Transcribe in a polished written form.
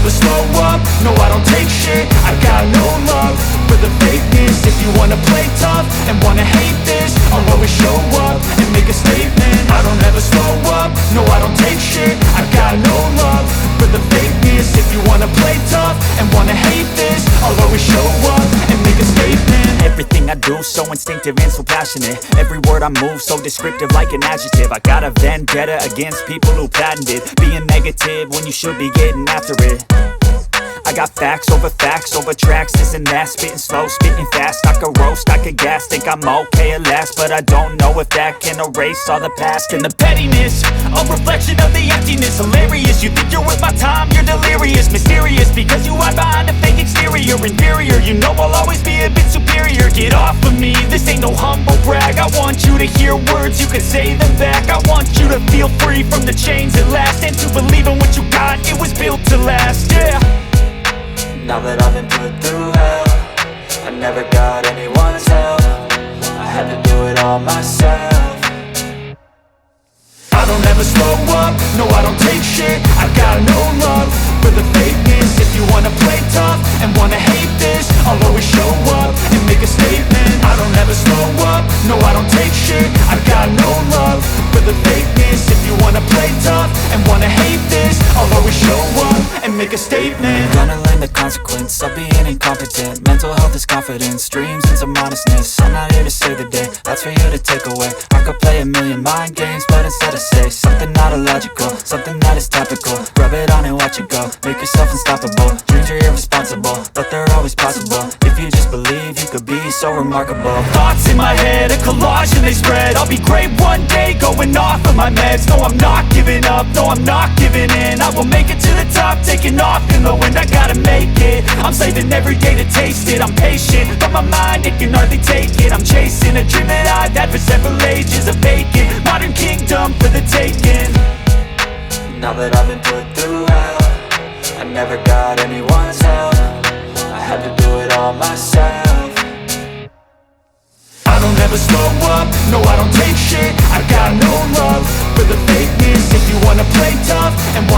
never slow up, no I don't take shit. I got no love for the fakeness. If you wanna play tough and wanna hate this, I'll always show up and make a statement. I don't ever slow up, no I don't take shit. I got no love for the fakeness. If you wanna play tough and wanna hate this, I'll always show up and make a statement. Everything I do so instinctive and so passionate. Every word I move so descriptive like an adjective. I got a vendetta against people who patented being negative when you should be getting after it. I got facts over tracks, this and that. Spitting slow, spitting fast, I could roast, I could gas. Think I'm okay at last, but I don't know if that can erase all the past. And the pettiness, a reflection of the emptiness. Hilarious, you think you're worth my time, you're delirious. Mysterious, because you hide behind a fake exterior. Inferior, you know I'll always be a bit superior. Get off of me, this ain't no humble brag. I want you to hear words, you can say them back. I want you to feel free from the chains at last, and to believe in what you got, it was built to last, yeah. Now that I've been put through hell, I never got anyone's help. I had to do it all myself. I don't ever slow up, no I don't take shit. I got no love for the fakeness. If you wanna play tough and wanna hate this, I'll always show up and make a statement. I don't ever slow up, no I don't take shit. I got no love for the fakeness. If you wanna play tough and wanna hate this, I'll always show up and make a statement. Gonna learn the consequence of being incompetent. Mental health is confidence, dreams and some honestness. I'm not here to save the day, that's for you to take away. I could play a million mind games, but instead I say something not illogical, something that is topical. Rub it on and watch it go, make yourself unstoppable. Dreams are irresponsible, but they're always possible. If you just believe, you could be so remarkable. Thoughts in my head, a collage and they spread. I'll be great one day, going off of my meds. No, I'm not giving up, no, I'm not giving in. I will make it to the top, taking off in the wind. I gotta make it, I'm saving every day to taste it. I'm patient, but my mind, it can hardly take it. I'm chasing a dream that I've had for several ages. A vacant, modern kingdom for the taking. Now that I've been put through hell, I never got anyone's help. I had to do it all myself. I don't ever slow up, no I don't take shit. I got no love for the fakeness. If you wanna play tough and